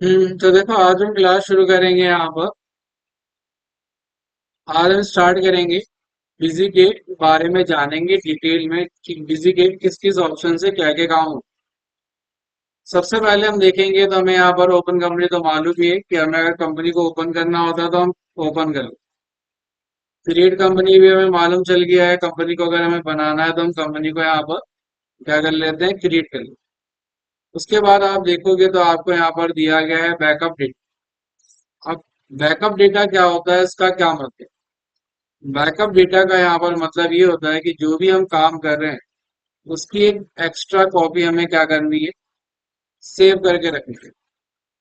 तो देखो आज हम क्लास शुरू करेंगे यहाँ पर। आज हम स्टार्ट करेंगे बिजी गेट के बारे में जानेंगे डिटेल में कि बिजी गेट किस किस ऑप्शन से क्या क्या काम हो। सबसे पहले हम देखेंगे तो हमें यहाँ पर ओपन कंपनी तो मालूम ही है कि हमें अगर कंपनी को ओपन करना होता है तो हम ओपन कर लें। क्रिएट कंपनी भी हमें मालूम चल गया है, कंपनी को अगर हमें बनाना है तो हम कंपनी को यहाँ पर क्या कर लेते हैं, क्रिएट कर लेते हैं। उसके बाद आप देखोगे तो आपको यहाँ पर दिया गया है बैकअप डेटा। अब बैकअप डेटा क्या होता है, इसका क्या मतलब है? बैकअप डेटा का यहाँ पर मतलब ये होता है कि जो भी हम काम कर रहे हैं उसकी एक एक्स्ट्रा कॉपी हमें क्या करनी है, सेव करके रखनी है।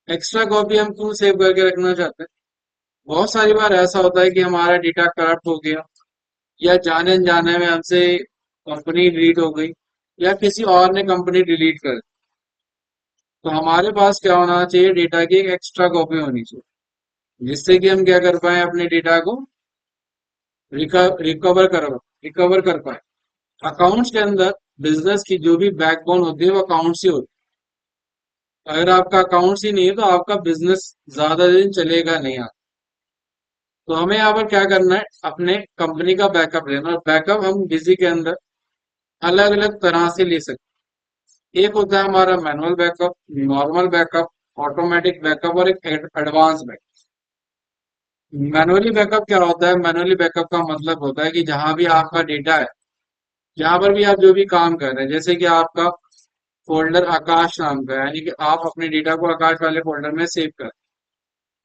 एक्स्ट्रा कॉपी हम क्यों सेव करके रखना चाहते हैं? बहुत सारी बार ऐसा होता है कि हमारा डेटा करप्ट हो गया, या जाने अनजाने में हमसे कंपनी डिलीट हो गई, या किसी और ने कंपनी डिलीट कर दी। तो हमारे पास क्या होना चाहिए, डेटा की एक एक्स्ट्रा कॉपी होनी चाहिए, जिससे कि हम क्या कर पाए, अपने डेटा को रिकवर कर रिकवर कर पाए। अकाउंट्स के अंदर बिजनेस की जो भी बैकबोन होती है वो अकाउंट्स ही होती है। अगर आपका अकाउंट्स ही नहीं है तो आपका बिजनेस ज्यादा दिन चलेगा नहीं। आप तो हमें यहाँ पर क्या करना है, अपने कंपनी का बैकअप लेना। और बैकअप हम बिजी के अंदर अलग अलग तरह से ले सकते हैं। एक होता है हमारा manual backup, normal backup, automatic backup और एक एडवांस बैकअप। मैनुअली बैकअप क्या होता है? मैनुअली बैकअप का मतलब होता है कि जहां भी आपका डेटा है, जहां पर भी आप जो भी काम कर रहे हैं, जैसे कि आपका फोल्डर आकाश नाम का है, यानी कि आप अपने डेटा को आकाश वाले फोल्डर में सेव कर,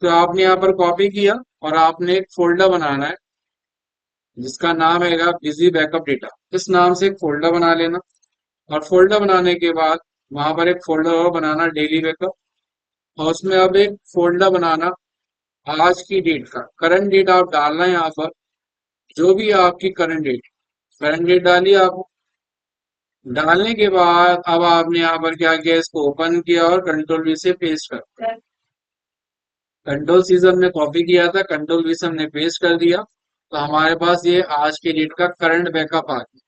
तो आपने यहाँ पर कॉपी किया और आपने एक फोल्डर बनाना है जिसका नाम है बिजी बैकअप डेटा। इस नाम से एक फोल्डर बना लेना। और फोल्डर बनाने के बाद वहां पर एक फोल्डर और बनाना, डेली बैकअप। और उसमें अब एक फोल्डर बनाना आज की डेट का, करंट डेट आप डालना है यहाँ पर। जो भी आपकी करंट डेट डाली आप। डालने के बाद अब आपने यहाँ पर क्या किया, इसको ओपन किया और कंट्रोल वी से पेस्ट कर, कंट्रोल सी से हमने कॉपी किया था, कंट्रोल वी से हमने पेस्ट कर दिया। तो हमारे पास ये आज के डेट का करंट बैकअप आ गया।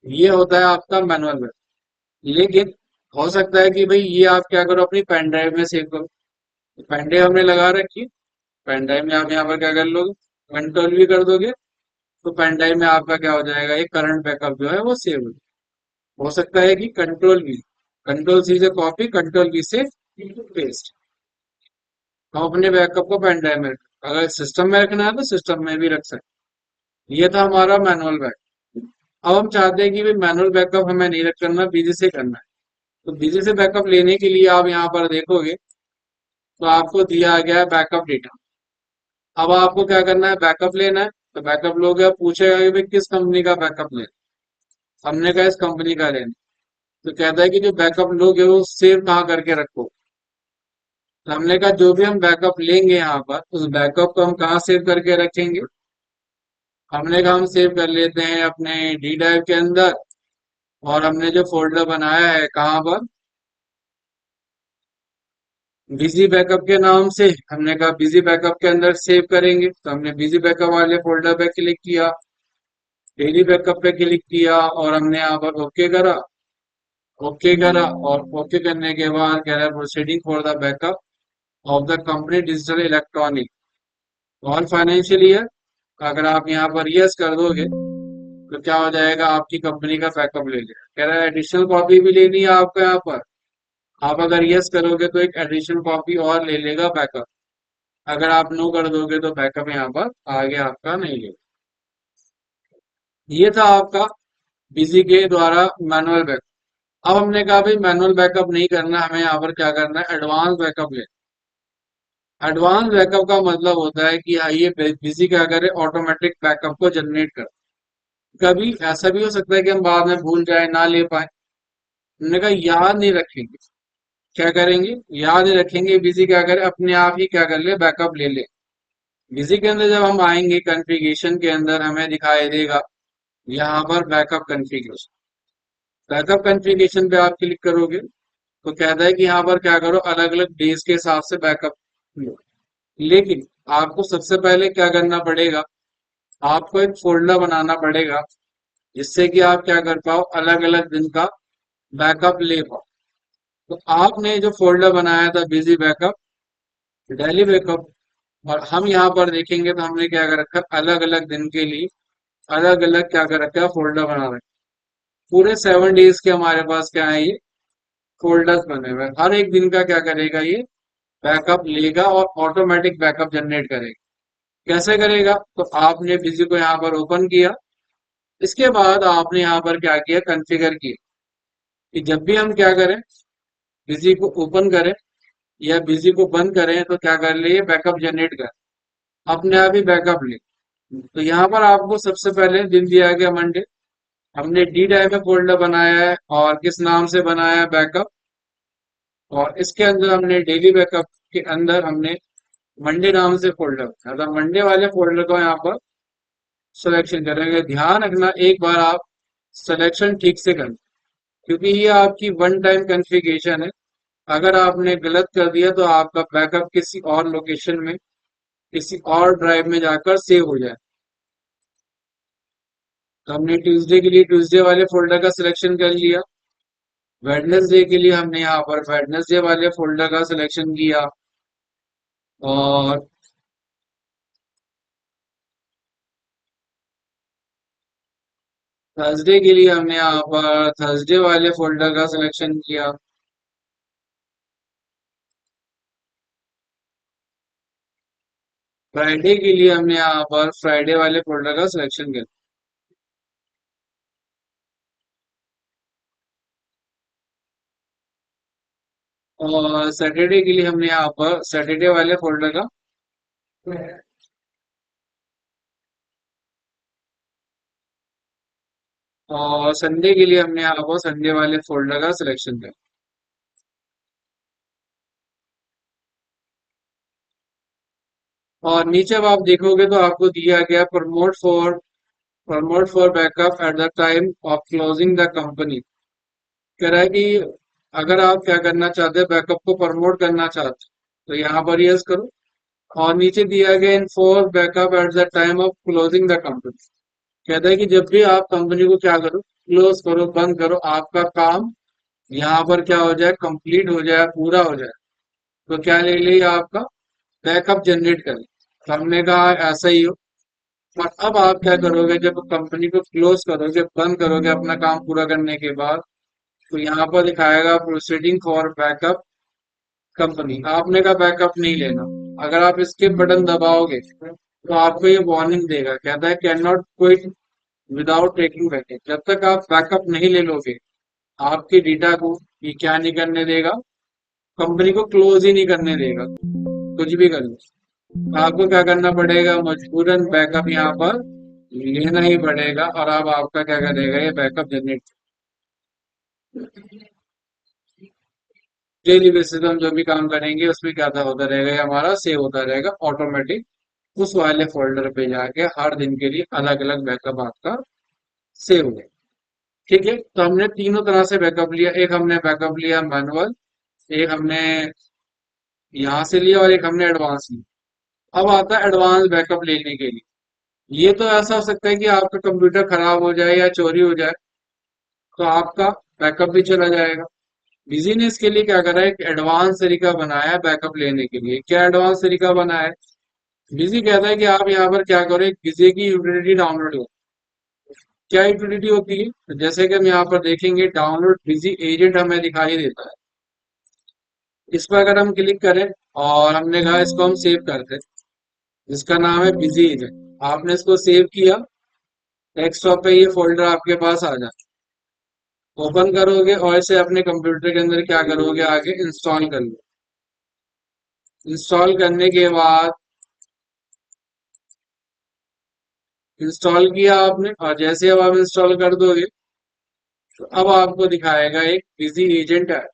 ये होता है आपका मैनुअल बैकअप। लेकिन हो सकता है कि भाई ये आप क्या करो, अपनी पेन ड्राइव में सेव करो। पेन ड्राइव हमने लगा रखी, पेन ड्राइव में आप यहाँ पर क्या कर लोगे, कंट्रोल भी कर दोगे, तो पेन ड्राइव में आपका क्या हो जाएगा, एक करंट बैकअप जो है वो सेव हो सकता है कि कंट्रोल सी से कॉपी, कंट्रोल वी से पेस्ट। हम अपने बैकअप को पेन ड्राइव में अगर सिस्टम में रखना है तो सिस्टम में भी रख सकते हैं। ये था हमारा मैनुअल बैकअप। अब हम चाहते हैं कि भाई मैनुअल बैकअप हमें नहीं रख करना, बिजी से करना है। तो बिजी से बैकअप लेने के लिए आप यहाँ पर देखोगे तो आपको दिया गया है बैकअप डेटा। अब आपको क्या करना है, बैकअप लेना है। तो बैकअप लोगे, अब पूछेगा कि भाई किस कंपनी का बैकअप लेना। हमने कहा इस कंपनी का लेना। तो कहता है कि जो बैकअप लोगे वो सेव कहाँ करके रखो। तो हमने कहा जो भी हम बैकअप लेंगे यहाँ पर, उस बैकअप को हम कहाँ सेव करके रखेंगे। हमने कहा हम सेव कर लेते हैं अपने डी ड्राइव के अंदर। और हमने जो फोल्डर बनाया है कहाँ पर, बिजी बैकअप के नाम से, हमने कहा बिजी बैकअप के अंदर सेव करेंगे। तो हमने बिजी बैकअप वाले फोल्डर पे क्लिक किया, डेली बैकअप पे क्लिक किया और हमने यहाँ पर ओके करा। ओके करा और ओके करने के बाद कह रहा है proceeding for the backup of the company digital electronic और फाइनेंशियल ईयर। अगर आप यहाँ पर यस कर दोगे तो क्या हो जाएगा, आपकी कंपनी का बैकअप ले लेगा। कह रहा है एडिशनल कॉपी भी लेनी है आपको यहाँ पर। आप अगर यस करोगे तो एक एडिशनल कॉपी और ले लेगा बैकअप। अगर आप नो कर दोगे तो बैकअप यहाँ पर आगे आपका नहीं लेगा। ये था आपका बिजी के द्वारा मैनुअल बैकअप। अब हमने कहा भाई मैनुअल बैकअप नहीं करना, हमें यहाँ पर क्या करना है, एडवांस बैकअप ले। एडवांस बैकअप का मतलब होता है कि ये बिजी क्या करे, ऑटोमेटिक बैकअप को जनरेट कर। कभी ऐसा भी हो सकता है कि हम बाद में भूल जाए, ना ले पाए। हमने कहा याद नहीं रखेंगे। क्या करेंगे, याद नहीं रखेंगे, बिजी क्या करे, अपने आप ही क्या कर ले, बैकअप ले ले। बिजी के अंदर जब हम आएंगे, कॉन्फ़िगरेशन के अंदर हमें दिखाई देगा यहाँ पर बैकअप कॉन्फ़िगरेशन। बैकअप कॉन्फ़िगरेशन पे आप क्लिक करोगे तो कहता है कि यहाँ पर क्या करो, अलग अलग डेज के हिसाब से बैकअप लो। लेकिन आपको सबसे पहले क्या करना पड़ेगा, आपको एक फोल्डर बनाना पड़ेगा जिससे कि आप क्या कर पाओ, अलग अलग दिन का बैकअप ले पाओ। तो आपने जो फोल्डर बनाया था बिजी बैकअप, डेली बैकअप। और हम यहाँ पर देखेंगे तो हमने क्या कर रखा है, अलग अलग दिन के लिए अलग अलग क्या कर रखा है, फोल्डर बना रखा है। पूरे 7 डेज के हमारे पास क्या है, ये फोल्डर्स बने हुए हैं। हर एक दिन का क्या करेगा ये, बैकअप लेगा और ऑटोमेटिक बैकअप जनरेट करेगा। कैसे करेगा, तो आपने बिजी को यहाँ पर ओपन किया, इसके बाद आपने यहाँ पर क्या किया, कॉन्फ़िगर किया कि जब भी हम क्या करें, बिजी को ओपन करें या बिजी को बंद करें तो क्या कर ले, बैकअप जनरेट कर, अपने आप ही बैकअप ले। तो यहाँ पर आपको सबसे पहले दिन दिया गया मंडे, हमने डी ड्राइव में फोल्डर बनाया है और किस नाम से बनाया है, बैकअप। और इसके अंदर हमने डेली बैकअप के अंदर हमने मंडे नाम से फोल्डर, मतलब मंडे वाले फोल्डर को यहाँ पर सिलेक्शन करेंगे। ध्यान रखना एक बार आप सिलेक्शन ठीक से करना, क्योंकि ये आपकी वन टाइम कॉन्फ़िगरेशन है। अगर आपने गलत कर दिया तो आपका बैकअप किसी और लोकेशन में, किसी और ड्राइव में जाकर सेव हो जाए। तो हमने ट्यूसडे के लिए ट्यूसडे वाले फोल्डर का सिलेक्शन कर लिया। वेडनेसडे के लिए हमने यहाँ पर वेडनेसडे वाले फोल्डर का सिलेक्शन किया। और थर्सडे के लिए हमने यहाँ पर थर्सडे वाले फोल्डर का सिलेक्शन किया। फ्राइडे के लिए हमने यहाँ पर फ्राइडे वाले फोल्डर का सिलेक्शन किया। और सैटरडे के लिए हमने यहाँ पर सैटरडे वाले फोल्डर का, और संडे के लिए हमने यहाँ पर संडे वाले फोल्डर का सिलेक्शन किया। और नीचे अब आप देखोगे तो आपको दिया गया promote for backup at the time of closing the company. कह रहा है कि अगर आप क्या करना चाहते हैं, बैकअप को प्रमोट करना चाहते हैं, तो यहाँ पर यस करो। और नीचे दिया गया inform backup at the time of closing the company. कहता है कि जब भी आप कंपनी को क्या करो, क्लोज करो, बंद करो, आपका काम यहाँ पर क्या हो जाए, कंप्लीट हो जाए, पूरा हो जाए, तो क्या ले ले आपका बैकअप जनरेट कर। तो हमने कहा ऐसा ही हो। और अब आप क्या करोगे, जब कंपनी को क्लोज करोगे, बंद करोगे अपना काम पूरा करने के बाद, तो यहाँ पर दिखाएगा प्रोसीडिंग फॉर बैकअप कंपनी। आपने का बैकअप नहीं लेना। अगर आप इसके बटन दबाओगे तो आपको ये वार्निंग देगा, कहता है can not quit without taking backup. जब तक आप बैकअप नहीं ले लोगे, आपके डेटा को ये क्या नहीं करने देगा, कंपनी को क्लोज ही नहीं करने देगा, कुछ भी कर लो। आपको क्या करना पड़ेगा, मजबूरन बैकअप यहाँ पर लेना ही पड़ेगा। और अब आपका क्या करेगा, ये बैकअप जनरेट डेली बेसिस पे हम जो भी काम करेंगे उसमें क्या था होता रहेगा, ये हमारा सेव होता रहेगा ऑटोमेटिक उस वाले फोल्डर पे जाके। हर दिन के लिए अलग अलग बैकअप आपका सेव हो। ठीक है, तो हमने तीनों तरह से बैकअप लिया। एक हमने बैकअप लिया मैनुअल, एक हमने यहाँ से लिया, और एक हमने एडवांस लिया। अब आता है एडवांस बैकअप लेने के लिए। ये तो ऐसा हो सकता है कि आपका कंप्यूटर खराब हो जाए या चोरी हो जाए, तो आपका बैकअप भी चला जाएगा। बिजी ने इसके लिए क्या करा है, एक एडवांस तरीका बनाया है बैकअप लेने के लिए। क्या एडवांस तरीका बनाया है, बिजी कहता है कि आप यहाँ पर क्या करो, एक बिजी की यूटिलिटी डाउनलोड करो। क्या यूटिलिटी होती है, तो जैसे कि हम यहाँ पर देखेंगे, डाउनलोड बिजी एजेंट हमें दिखाई देता है। इस पर अगर हम क्लिक करें और हमने कहा इसको हम सेव करते हैं, जिसका नाम है बिजी एजेंट, आपने इसको सेव किया, डेस्कटॉप पे ये फोल्डर आपके पास आ जाए, ओपन करोगे और इसे अपने कंप्यूटर के अंदर क्या करोगे, आगे इंस्टॉल कर लो। इंस्टॉल करने के बाद, इंस्टॉल किया आपने, और जैसे अब आप इंस्टॉल कर दोगे तो अब आपको दिखाएगा एक बिजी एजेंट है।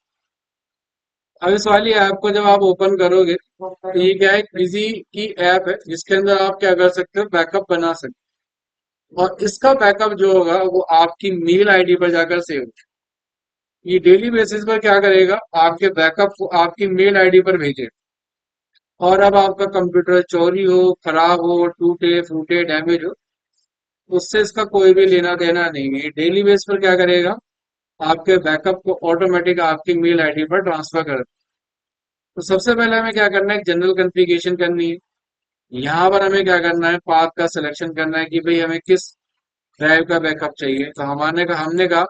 अब इस वाली ऐप को जब आप ओपन करोगे तो ये क्या है, बिजी की ऐप है जिसके अंदर आप क्या कर सकते हो, बैकअप बना सकते हो। और इसका बैकअप जो होगा वो आपकी मेल आईडी पर जाकर सेव होगा। ये डेली बेसिस पर क्या करेगा, आपके बैकअप को आपकी मेल आईडी पर भेजे। और अब आपका कंप्यूटर चोरी हो, खराब हो, टूटे फूटे, डैमेज हो, उससे इसका कोई भी लेना देना नहीं है। डेली बेस पर क्या करेगा, आपके बैकअप को ऑटोमेटिक आपकी मेल आईडी पर ट्रांसफर कर। तो सबसे पहले हमें क्या करना है, जनरल कॉन्फ़िगरेशन करनी है। यहाँ पर हमें क्या करना है, पाथ का सिलेक्शन करना है कि भाई हमें किस ड्राइव का बैकअप चाहिए। तो हमने कहा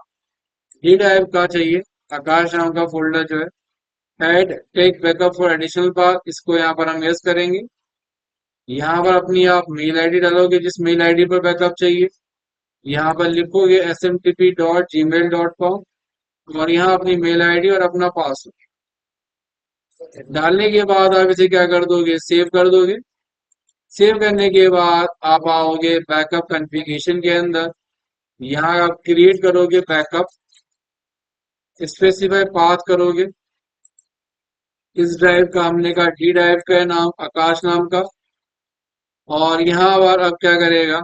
डी ड्राइव का चाहिए, आकाश नाम का फोल्डर जो है। Add take backup for additional path, इसको यहाँ पर हम यस करेंगे। यहाँ पर अपनी आप मेल आईडी डालोगे जिस मेल आईडी पर बैकअप चाहिए। यहाँ पर लिखोगे smtp.gmail.com और यहाँ अपनी मेल आईडी और अपना पासवर्ड डालने के बाद आप इसे क्या कर दोगे, सेव कर दोगे। सेव करने के बाद आप आओगे बैकअप कॉन्फ़िगरेशन के अंदर। यहाँ आप क्रिएट करोगे बैकअप, स्पेसिफाई पाथ करोगे। इस ड्राइव का हमने कहा डी ड्राइव का है नाम आकाश नाम का। और यहाँ पर अब क्या करेगा,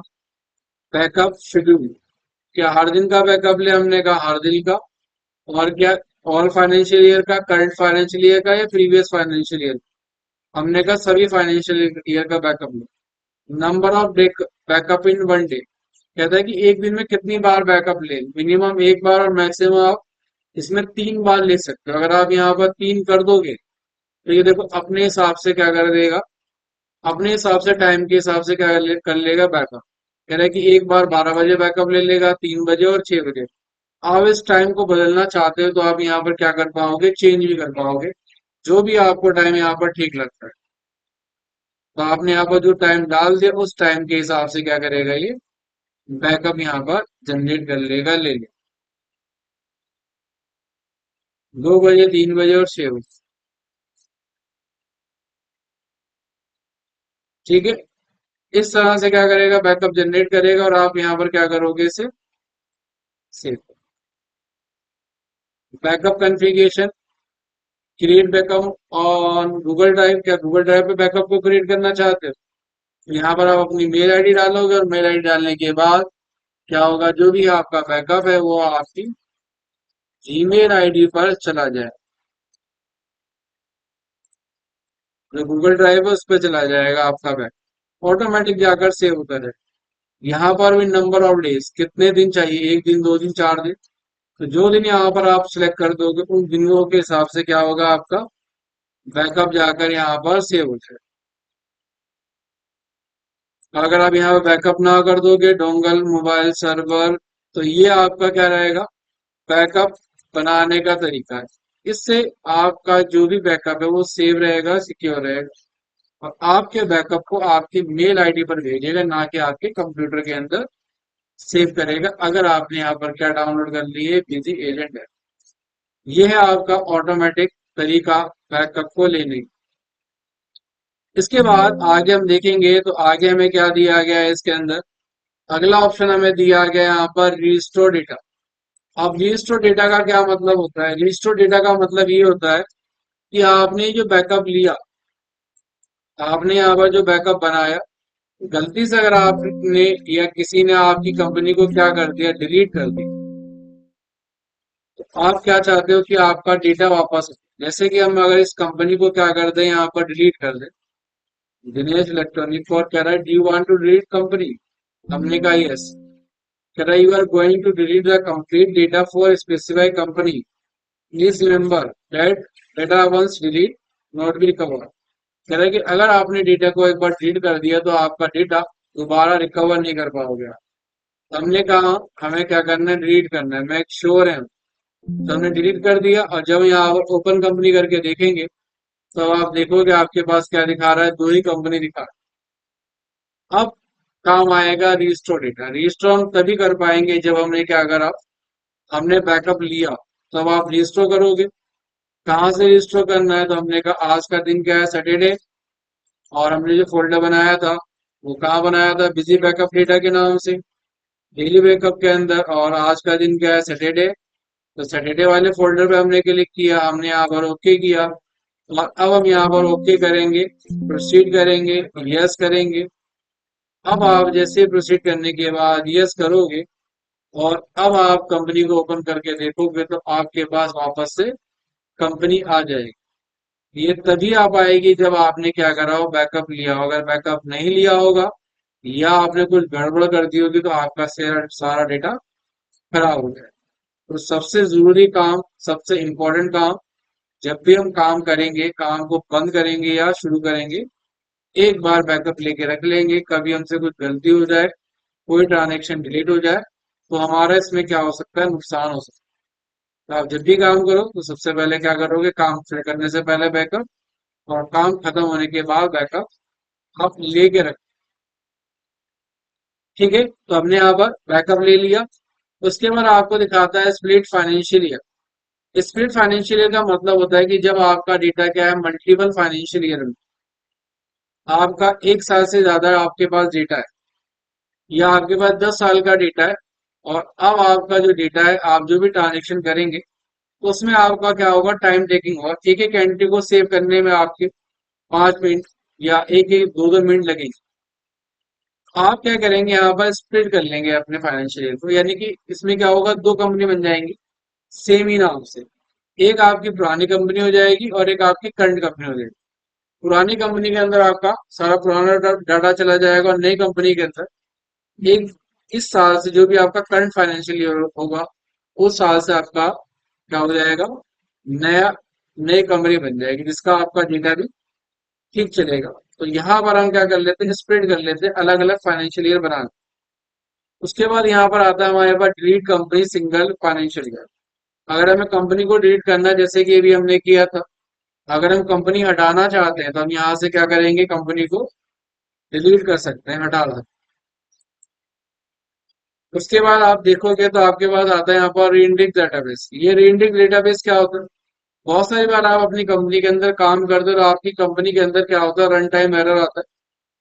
बैकअप शेड्यूल, क्या हर दिन का बैकअप ले, हमने कहा हर दिन का। और क्या, ऑल फाइनेंशियल ईयर का, करंट फाइनेंशियल ईयर का या प्रीवियस फाइनेंशियल ईयर, हमने कहा सभी फाइनेंशियल ईयर का बैकअप ले। Number of backup in one day, कहता है कि एक दिन में कितनी बार बैकअप ले, मिनिमम एक बार और मैक्सिमम आप इसमें 3 बार ले सकते हो। अगर आप यहाँ पर 3 कर दोगे तो ये देखो अपने हिसाब से क्या कर देगा, अपने हिसाब से टाइम के हिसाब से क्या कर लेगा बैकअप। कह रहा है कि एक बार 12 बजे बैकअप ले लेगा, 3 बजे और 6 बजे। आप इस टाइम को बदलना चाहते हो तो आप यहाँ पर क्या कर पाओगे, चेंज भी कर पाओगे, जो भी आपको टाइम यहाँ पर ठीक लगता है। तो आपने यहाँ पर जो टाइम डाल दिया उस टाइम के हिसाब से क्या करेगा ये बैकअप यहाँ पर जनरेट कर लेगा, ले ले 2 बजे, 3 बजे और 6 बजे। ठीक है, इस तरह से क्या करेगा, बैकअप जनरेट करेगा और आप यहाँ पर क्या करोगे, इसे save. Backup configuration, create backup on Google drive, क्या गूगल ड्राइव पे बैकअप को क्रिएट करना चाहते हो। तो यहाँ पर आप अपनी मेल आईडी डालोगे और मेल आईडी डालने के बाद क्या होगा, जो भी आपका बैकअप है वो आपकी जीमेल आईडी पर चला जाए। जो गूगल ड्राइव है उस पर चला जाएगा आपका बैकअप, ऑटोमेटिक जाकर सेव होता है। यहाँ पर भी नंबर ऑफ डेज, कितने दिन चाहिए, 1 दिन, 2 दिन, 4 दिन। तो जो दिन यहाँ पर आप सिलेक्ट कर दोगे उन दिनों के हिसाब से क्या होगा, आपका बैकअप जाकर यहाँ पर सेव हो जाए। अगर आप यहाँ पे बैकअप ना कर दोगे, डोंगल मोबाइल सर्वर, तो ये आपका क्या रहेगा, बैकअप बनाने का तरीका है। इससे आपका जो भी बैकअप है वो सेव रहेगा, सिक्योर रहेगा और आपके बैकअप को आपकी मेल आईडी पर भेजेगा, ना कि आपके कंप्यूटर के अंदर सेव करेगा। अगर आपने यहाँ पर क्या डाउनलोड कर लिए, बिजी एजेंट है। ये है आपका ऑटोमेटिक तरीका बैकअप को लेने का। इसके बाद आगे हम देखेंगे तो आगे हमें क्या दिया गया है इसके अंदर। अगला ऑप्शन हमें दिया गया है यहाँ पर रिस्टोर डेटा। अब रिस्टोर डेटा का क्या मतलब होता है, रिस्टोर डेटा का मतलब ये होता है कि आपने जो बैकअप लिया, आपने यहाँ पर जो बैकअप बनाया, गलती से अगर आपने या किसी ने आपकी कंपनी को क्या कर दिया, डिलीट कर दिया, तो आप क्या चाहते हो कि आपका डेटा वापस आए। जैसे कि हम अगर इस कंपनी को क्या कर दें, यहाँ पर डिलीट कर दें, दिनेश इलेक्ट्रॉनिक और कह रहा है do you want to delete company, हमने कहा यस। कह रहा है you are going to delete the complete data for specified company, please remember that data once delete not be recover. कह रहा है कि अगर आपने डेटा को एक बार डिलीट कर दिया तो आपका डेटा दोबारा रिकवर नहीं कर पाओगे। हमने कहा हमें क्या करना है, डिलीट करना है, मैं श्योर है। तो हमने डिलीट कर दिया और जब यहाँ ओपन कंपनी करके देखेंगे तो आप देखोगे आपके पास क्या दिखा रहा है, 2 ही कंपनी दिखा रहा है। अब काम आएगा रिस्टोर डेटा। रिस्टोर हम तभी कर पाएंगे जब हमने क्या करा, हमने बैकअप लिया, तब आप रिस्टोर करोगे। कहाँ से रिस्टोर करना है, तो हमने कहा आज का दिन क्या है, सैटरडे, और हमने जो फोल्डर बनाया था वो कहाँ बनाया था, बिजी बैकअप डेटा के नाम से, डेली बैकअप के अंदर। और आज का दिन क्या है, सैटरडे, तो सैटरडे वाले फोल्डर पे हमने क्लिक किया, हमने यहाँ पर ओके किया। और अब हम यहाँ पर ओके करेंगे, प्रोसीड करेंगे, यस करेंगे। अब आप जैसे प्रोसीड करने के बाद यस करोगे और अब आप कंपनी को ओपन करके देखोगे तो आपके पास वापस से कंपनी आ जाएगी। ये तभी आ पाएगी जब आपने क्या करा हो, बैकअप लिया हो। अगर बैकअप नहीं लिया होगा या आपने कुछ गड़बड़ कर दी होगी तो आपका सारा डेटा खराब हो जाए। तो सबसे जरूरी काम, सबसे इम्पोर्टेंट काम जब भी हम काम करेंगे, काम को बंद करेंगे या शुरू करेंगे, एक बार बैकअप लेके रख लेंगे। कभी हमसे कुछ गलती हो जाए, कोई ट्रांजेक्शन डिलीट हो जाए, तो हमारा इसमें क्या हो सकता है, नुकसान हो सकता है। तो आप जब भी काम करो तो सबसे पहले क्या करोगे, काम शुरू करने से पहले बैकअप, और काम खत्म होने के बाद बैकअप आप लेके रख। ठीक है, तो हमने यहाँ पर बैकअप ले लिया। उसके बाद आपको दिखाता है split financial year. Split financial year का मतलब होता है कि जब आपका डेटा क्या है, मल्टीपल फाइनेंशियल ईयर में, आपका एक साल से ज्यादा आपके पास डेटा है, या आपके पास 10 साल का डेटा है, और अब आपका जो डेटा है, आप जो भी ट्रांजेक्शन करेंगे, तो उसमें आपका क्या होगा, टाइम टेकिंग होगा। एक एक एंट्री को सेव करने में आपके 5 मिनट या एक एक 2-2 मिनट लगेंगे। आप क्या करेंगे, यहाँ पर स्प्लिट कर लेंगे अपने फाइनेंशियल ईयर को, यानी कि इसमें क्या होगा, दो कंपनी बन जाएंगी सेम ही नाम से। एक आपकी पुरानी कंपनी हो जाएगी और एक आपकी करंट कंपनी हो जाएगी। पुरानी कंपनी के अंदर आपका सारा पुराना डाटा चला जाएगा, और नई कंपनी के अंदर एक इस साल से जो भी आपका करंट फाइनेंशियल ईयर होगा, उस साल से आपका क्या हो जाएगा, नया नई कंपनी बन जाएगी, जिसका आपका डेटा भी ठीक चलेगा। तो यहाँ पर हम क्या कर लेते हैं, स्प्लिट कर लेते हैं, अलग अलग फाइनेंशियल ईयर बना। उसके बाद यहाँ पर आता है हमारे पास delete company single financial year. अगर हमें कंपनी को डिलीट करना है, जैसे कि अभी हमने किया था, अगर हम कंपनी हटाना चाहते हैं तो हम यहाँ से क्या करेंगे, कंपनी को डिलीट कर सकते हैं, हटा सकते हैं। उसके बाद आप देखोगे तो आपके पास आता है यहाँ पर रीइंडेक्स डेटाबेस। ये रीइंडेक्स डेटाबेस क्या होता है, बहुत सारी बार आप अपनी कंपनी के अंदर काम करते हो और आपकी कंपनी के अंदर क्या होता है, रन टाइम एरर आता है,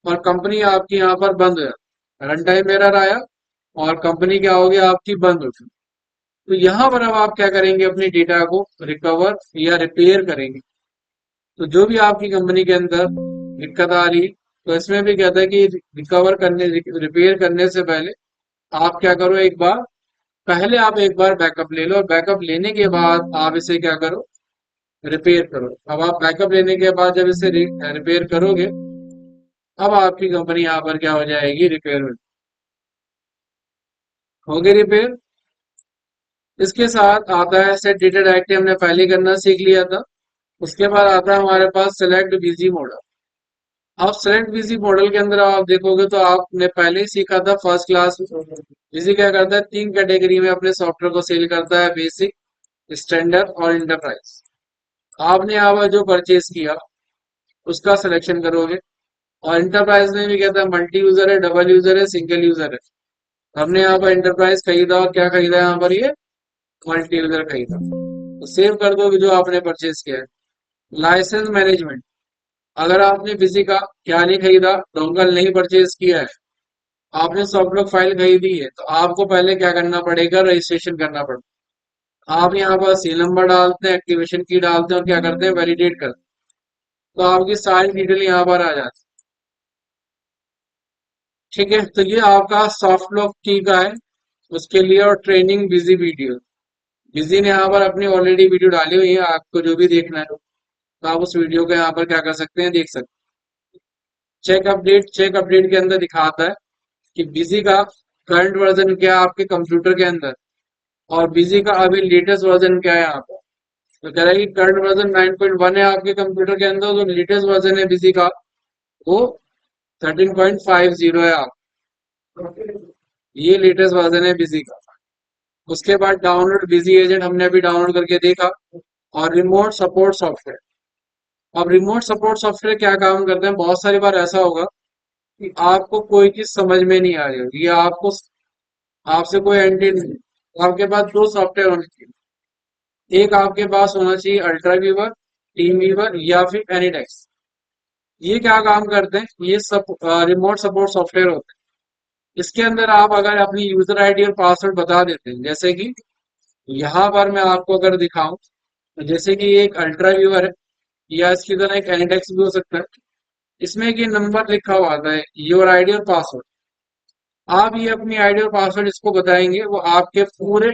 और कंपनी आपकी यहाँ पर बंद हो जाती है। रन टाइम एरर आया और कंपनी क्या होगी, आपकी बंद हो गई। तो यहाँ पर अब आप क्या करेंगे, अपने डेटा को रिकवर या रिपेयर करेंगे। तो जो भी आपकी कंपनी के अंदर दिक्कत आ रही है, तो इसमें भी कहता है कि रिकवर करने, रिपेयर करने से पहले आप क्या करो, एक बार पहले आप एक बार बैकअप ले लो, और बैकअप लेने के बाद आप इसे क्या करो, रिपेयर करो। अब आप बैकअप लेने के बाद जब इसे रिपेयर करोगे, अब आपकी कंपनी यहाँ पर क्या हो जाएगी, रिपेयर हो गई रिपेयर। इसके साथ आता है सेट डेटा डायरेक्टली, हमने पहले करना सीख लिया था। उसके बाद आता है हमारे पास सेलेक्ट बिजी मॉडल। अब सेलेक्ट बिजी मॉडल के अंदर आप देखोगे तो आपने पहले ही सीखा था फर्स्ट क्लास। बिजी क्या करता है, 3 कैटेगरी में अपने सॉफ्टवेयर को सेल करता है, बेसिक, स्टैंडर्ड और इंटरप्राइज। आपने यहाँ पर जो परचेज किया उसका सिलेक्शन करोगे, और इंटरप्राइज में भी कहता है मल्टी यूजर है, डबल यूजर है, सिंगल यूजर है। हमने यहाँ पर इंटरप्राइज खरीदा, और क्या खरीदा यहाँ पर, ये मल्टी यूजर खरीदा। तो सेव कर दोगे जो आपने परचेज किया है। लाइसेंस मैनेजमेंट, अगर आपने किसी का क्या नहीं खरीदा, डोंगल नहीं परचेज किया है, आपने सॉफ्टवेयर फाइल खरीदी है, तो आपको पहले क्या करना पड़ेगा, रजिस्ट्रेशन करना पड़ेगा। आप यहाँ पर सी नंबर डालते हैं, एक्टिवेशन की डालते हैं, और क्या करते हैं, वैलिडेट करते हैं। तो आपकी सारी डिटेल यहाँ पर आ जाती है। ठीक है, तो ये आपका सॉफ्ट लॉक की का है, उसके लिए। और ट्रेनिंग बिजी वीडियो, बिजी ने यहाँ पर अपनी ऑलरेडी वीडियो डाली हुई है, आपको जो भी देखना है तो आप उस वीडियो को यहाँ पर क्या कर सकते हैं, देख सकते हैं। चेक अपडेट के अंदर दिखाता है कि बिजी का करंट वर्जन क्या है आपके कंप्यूटर के अंदर, और बिजी का अभी लेटेस्ट वर्जन क्या है यहाँ पर। तो कह रहा है कि करंट वर्जन 9.1 है आपके कंप्यूटर के अंदर, जो लेटेस्ट वर्जन है बिजी का, वो 13.50 है आप, ये लेटेस्ट वर्जन है बिजी का। उसके बाद डाउनलोड बिजी एजेंट हमने अभी डाउनलोड करके देखा। और रिमोट सपोर्ट सॉफ्टवेयर। अब रिमोट सपोर्ट सॉफ्टवेयर क्या काम करते हैं, बहुत सारी बार ऐसा होगा कि आपको कोई चीज समझ में नहीं आ रही होगी, या आपको आपसे कोई एंटी नहीं, तो आपके पास दो सॉफ्टवेयर होने चाहिए। एक आपके पास होना चाहिए अल्ट्रा व्यूवर, टीम व्यूवर, या फिर एनीडेक्स। ये क्या काम करते हैं, ये सब रिमोट सपोर्ट सॉफ्टवेयर होते हैं। इसके अंदर आप अगर अपनी यूजर आईडी और पासवर्ड बता देते हैं, जैसे कि यहाँ पर मैं आपको अगर दिखाऊं, तो जैसे कि ये एक अल्ट्रा व्यूवर है, या इसकी तरह एक एनीडेक्स भी हो सकता है। इसमें एक ये नंबर लिखा हुआ आता है, योर आईडी और पासवर्ड। आप ये अपनी आईडी और पासवर्ड इसको बताएंगे, वो आपके पूरे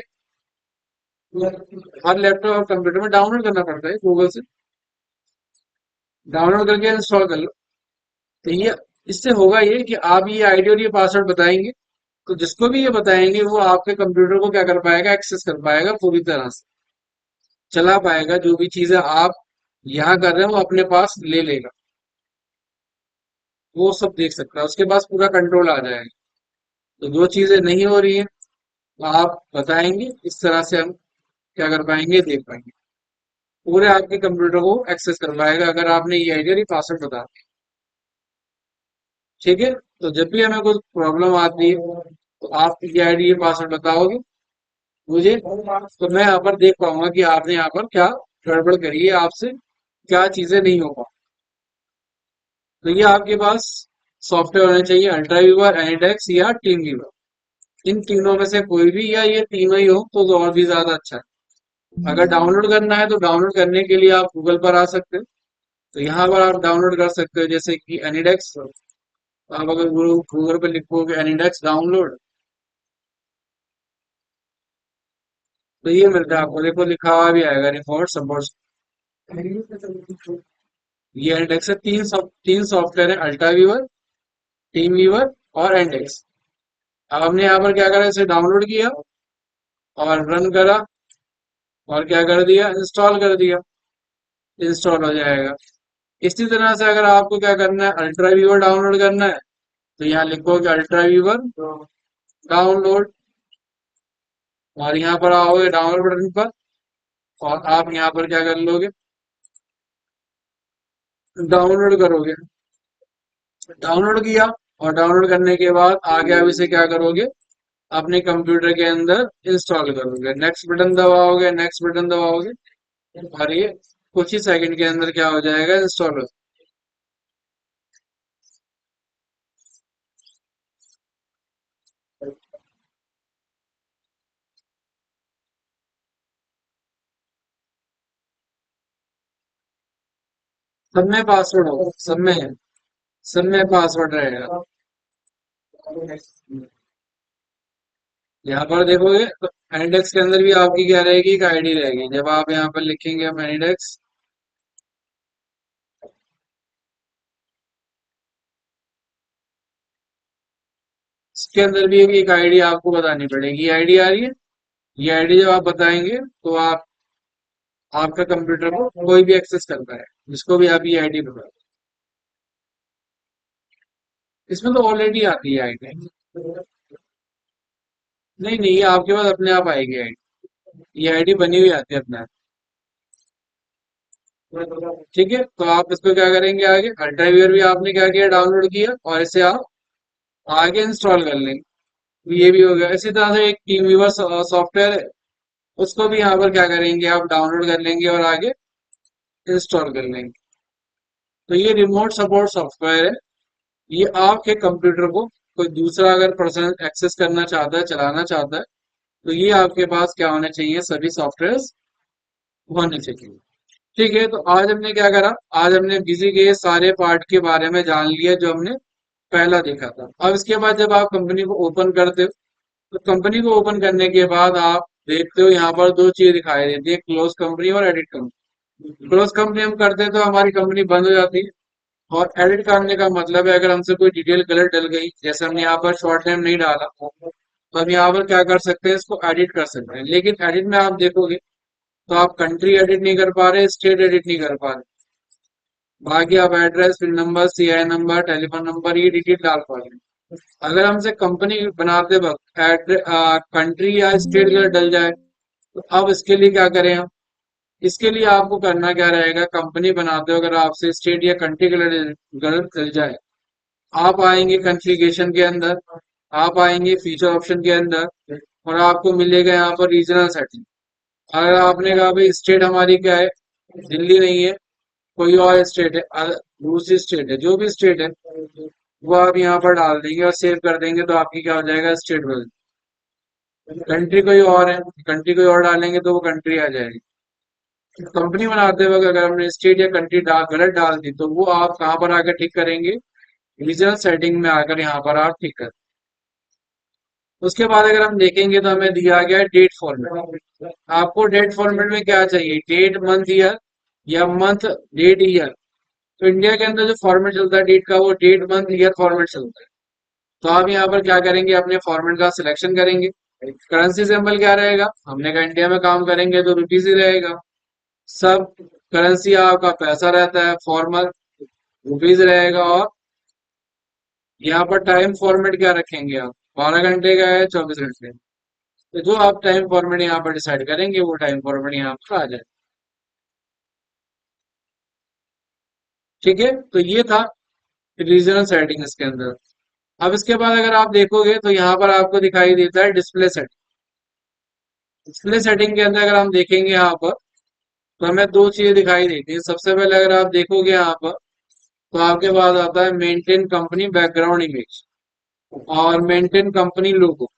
हर लैपटॉप और कंप्यूटर में डाउनलोड करना पड़ता है गूगल से, डाउनलोड करके इंस्टॉल कर लो। तो ये इससे होगा ये कि आप ये आईडी और ये पासवर्ड बताएंगे, तो जिसको भी ये बताएंगे वो आपके कंप्यूटर को क्या कर पाएगा, एक्सेस कर पाएगा, पूरी तरह से चला पाएगा जो भी चीजें आप यहाँ कर रहे हैं वो अपने पास ले लेगा, वो सब देख सकता है, उसके पास पूरा कंट्रोल आ जाएगा। तो जो चीजें नहीं हो रही है वो आप बताएंगे, इस तरह से हम क्या कर पाएंगे, देख पाएंगे, पूरे आपके कंप्यूटर को एक्सेस कर पाएगा अगर आपने ये आईडी और पासवर्ड बता दिया। ठीक है, तो जब भी हमें कोई प्रॉब्लम आती है तो आप ये आईडी ये पासवर्ड बताओगे मुझे, तो मैं यहाँ पर देख पाऊंगा कि आपने यहाँ पर क्या गड़बड़ करी है, आपसे क्या चीजें नहीं हो पा। तो ये आपके पास सॉफ्टवेयर होने चाहिए, अल्ट्रा व्यूवर, एनिडेक्स या टीम व्यूवर। इन तीनों में से कोई भी या ये तीनों ही हो तो और भी ज्यादा अच्छा है। अगर डाउनलोड करना है तो डाउनलोड करने के लिए आप गूगल पर आ सकते हो, तो यहाँ पर आप डाउनलोड कर सकते हो, जैसे कि एनिडेक्स। आप अगर गूगल पर लिखोगे एनिडेक्स डाउनलोड, तो ये मिलता है आपको, देखो लिखा हुआ भी आएगा रिपोर्ट सपोर्ट। ये एनिडेक्स है, तीन सॉफ्टवेयर है, अल्ट्रा व्यूवर, टीम व्यूवर और एनिडेक्स। अब हमने यहाँ पर क्या करा, इसे डाउनलोड किया और रन करा और क्या कर दिया, इंस्टॉल कर दिया, इंस्टॉल हो जाएगा। इसी तरह से अगर आपको क्या करना है, अल्ट्रा व्यूवर डाउनलोड करना है, तो यहाँ लिखोगे अल्ट्रा व्यूवर डाउनलोड, और यहाँ पर आओगे डाउनलोड बटन पर, और आप यहाँ पर क्या कर लोगे, डाउनलोड करोगे। डाउनलोड किया, और डाउनलोड करने के बाद आगे आप इसे क्या करोगे, अपने कंप्यूटर के अंदर इंस्टॉल करोगे, नेक्स्ट बटन दबाओगे, नेक्स्ट बटन दबाओगे, और ये कुछ ही सेकंड के अंदर क्या हो जाएगा, इंस्टॉल हो। सब में पासवर्ड होगा, सब में पासवर्ड रहेगा। यहाँ पर देखोगे तो एनिडेक्स के अंदर भी आपकी क्या रहेगी, एक आईडी रहेगी। जब आप यहाँ पर लिखेंगे हम एनिडेक्स, इसके अंदर भी एक आईडी आपको बतानी पड़ेगी। ये आईडी आ रही है, ये आईडी जब आप बताएंगे तो आप आपका कंप्यूटर को कोई भी एक्सेस करता है, जिसको भी आप ये आईडी बताओ। इसमें तो ऑलरेडी आती है आईडी। नहीं नहीं, ये आपके पास अपने आप आएगी आईडी, ये आईडी बनी हुई आती है अपने आप। ठीक है, तो आप इसको क्या करेंगे, आगे अल्ट्रावीयर भी आपने क्या किया, डाउनलोड किया, और इसे आप आगे इंस्टॉल कर लेंगे, तो ये भी हो गया। इसी तरह से एक टीम व्यूवर सॉफ्टवेयर है, उसको भी यहाँ पर क्या करेंगे, आप डाउनलोड कर लेंगे और आगे इंस्टॉल कर लेंगे। तो ये रिमोट सपोर्ट सॉफ्टवेयर है, ये आपके कंप्यूटर को कोई दूसरा अगर पर्सन एक्सेस करना चाहता है, चलाना चाहता है, तो ये आपके पास क्या होने चाहिए, सभी सॉफ्टवेयर होने चाहिए। ठीक है, तो आज हमने क्या करा, आज हमने बिजी के सारे पार्ट के बारे में जान लिया जो हमने पहला देखा था। अब इसके बाद जब आप कंपनी को ओपन करते हो, तो कंपनी को ओपन करने के बाद आप देखते हो यहाँ पर दो चीज दिखाई देती है, क्लोज कंपनी और एडिट कंपनी। क्लोज कंपनी हम करते हैं तो हमारी कंपनी बंद हो जाती है, और एडिट करने का मतलब है अगर हमसे कोई डिटेल गलत डल गई, जैसे हमने यहाँ पर शॉर्ट नेम नहीं डाला, तो हम यहाँ पर क्या कर सकते हैं, इसको एडिट कर सकते हैं। लेकिन एडिट में आप देखोगे तो आप कंट्री एडिट नहीं कर पा रहे, स्टेट एडिट नहीं कर पा रहे, बाकी आप address, pin number, CI number, telephone number, ये डिटेल डाल पा रहे हैं। अगर हमसे कंपनी बनाते वक्त कंट्री या स्टेट गलत डल जाए, तो अब इसके लिए क्या करें हम, इसके लिए आपको करना क्या रहेगा, कंपनी बनाते हो अगर आपसे स्टेट या कंट्री गलत गलत डल जाए, आप आएंगे कॉन्फ़िगरेशन के अंदर, आप आएंगे फीचर ऑप्शन के अंदर, और आपको मिलेगा यहाँ पर रीजनल सेटिंग। अगर आपने कहा भाई स्टेट हमारी क्या है, दिल्ली नहीं है, कोई और स्टेट है, दूसरी स्टेट है, जो भी स्टेट है वो आप यहाँ पर डाल देंगे और सेव कर देंगे, तो आपकी क्या हो जाएगा, स्टेट बदल। कंट्री कोई और है, कंट्री कोई और डालेंगे तो वो कंट्री आ जाएगी। कंपनी बनाते वक्त अगर हमने स्टेट या कंट्री गलत डाल दी, तो वो आप कहाँ पर आकर ठीक करेंगे, रीजनल सेटिंग में आकर यहाँ पर आप ठीक कर। उसके बाद अगर हम देखेंगे तो हमें दिया गया है डेट फॉर्मेट। आपको डेट फॉर्मेट में क्या चाहिए, डेट मंथ ईयर, या मंथ डेट ईयर। तो इंडिया के अंदर जो फॉर्मेट चलता है डेट का, वो डेट मंथ ईयर फॉर्मेट चलता है। तो आप यहाँ पर क्या करेंगे, अपने फॉर्मेट का सिलेक्शन करेंगे। करेंसी सिंबल क्या रहेगा, हमने कहा इंडिया में काम करेंगे तो रुपीज ही रहेगा। सब करेंसी आपका पैसा रहता है, फॉर्मल रुपीज रहेगा। और यहाँ पर टाइम फॉर्मेट क्या रखेंगे आप, 12 घंटे का है, 24 घंटे। तो जो आप टाइम फॉर्मेट यहाँ पर डिसाइड करेंगे वो टाइम फॉर्मेट यहाँ पर आ जाए। ठीक है, तो ये था रीजनल सेटिंग इसके अंदर। अब इसके बाद अगर आप देखोगे तो यहाँ पर आपको दिखाई देता है डिस्प्ले सेटिंग। डिस्प्ले सेटिंग के अंदर अगर हम देखेंगे यहाँ पर, तो हमें दो चीजें दिखाई देती है। सबसे पहले अगर आप देखोगे यहाँ पर, तो आपके पास आता है मेंटेन कंपनी बैकग्राउंड इमेज और मेंटेन कंपनी लोगो।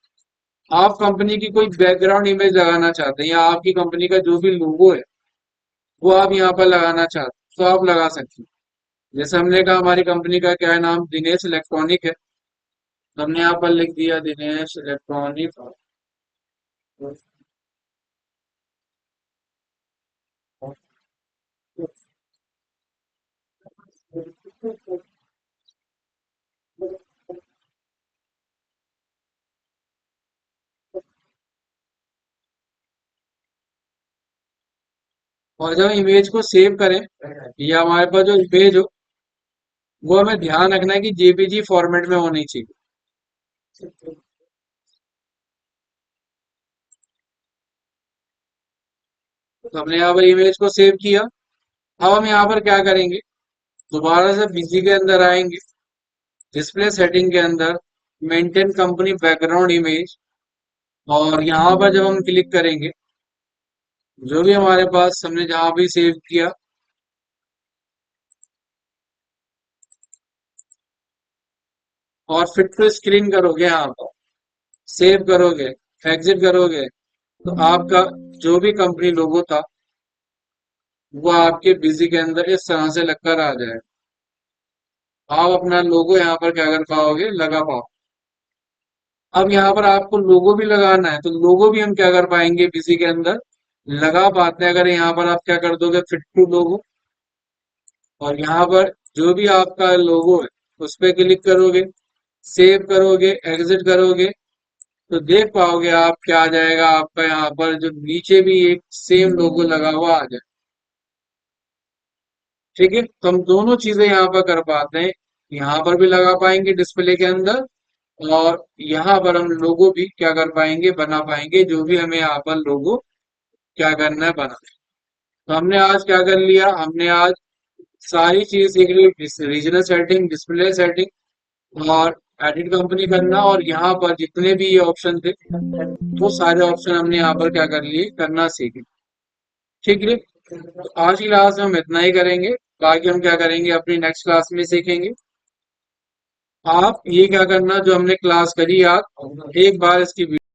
आप कंपनी की कोई बैकग्राउंड इमेज लगाना चाहते हैं या आपकी कंपनी का जो भी लोगो है वो आप यहाँ पर लगाना चाहते हैं तो आप लगा सकते हैं। जैसे हमने कहा हमारी कंपनी का क्या है नाम, दिनेश इलेक्ट्रॉनिक है, तो हमने यहाँ पर लिख दिया दिनेश इलेक्ट्रॉनिक। और जब इमेज को सेव करें या हमारे पास जो इमेज हो वो हमें ध्यान रखना है कि जेपीजी फॉर्मेट में होनी चाहिए। तो हमने यहाँ पर इमेज को सेव किया। अब हम यहाँ पर क्या करेंगे, दोबारा से बीजी के अंदर आएंगे, डिस्प्ले सेटिंग के अंदर मेंटेन कंपनी बैकग्राउंड इमेज, और यहाँ पर जब हम क्लिक करेंगे जो भी हमारे पास हमने जहाँ भी सेव किया, और फिट टू स्क्रीन करोगे, यहाँ पर सेव करोगे, एग्जिट करोगे, तो आपका जो भी कंपनी लोगो था वो आपके बिजी के अंदर इस तरह से लगकर आ जाए। आप अपना लोगो यहाँ पर क्या कर पाओगे, लगा पाओ। अब यहाँ पर आपको लोगो भी लगाना है, तो लोगो भी हम क्या कर पाएंगे बिजी के अंदर लगा पाते हैं। अगर यहाँ पर आप क्या कर दोगे, फिट टू लोगो, और यहाँ पर जो भी आपका लोगो है उस पर क्लिक करोगे, सेव करोगे, एग्जिट करोगे, तो देख पाओगे आप क्या आ जाएगा, आपका यहाँ पर जो नीचे भी एक सेम लोगो लगा हुआ आ जाए। ठीक है, तो हम दोनों चीजें यहाँ पर कर पाते हैं, यहाँ पर भी लगा पाएंगे डिस्प्ले के अंदर, और यहाँ पर हम लोगो भी क्या कर पाएंगे, बना पाएंगे, जो भी हमें यहाँ पर लोगो क्या करना है, बना। तो हमने आज क्या कर लिया, हमने आज सारी चीज सीख ली, रीजनल सेटिंग, डिस्प्ले सेटिंग, और एडिट कंपनी करना, और यहाँ पर जितने भी ये ऑप्शन थे वो सारे ऑप्शन हमने यहाँ पर क्या कर लिए, करना सीखे। ठीक है, तो आज की क्लास में हम इतना ही करेंगे, बाकी हम क्या करेंगे अपनी नेक्स्ट क्लास में सीखेंगे। आप ये क्या करना, जो हमने क्लास करी आज एक बार इसकी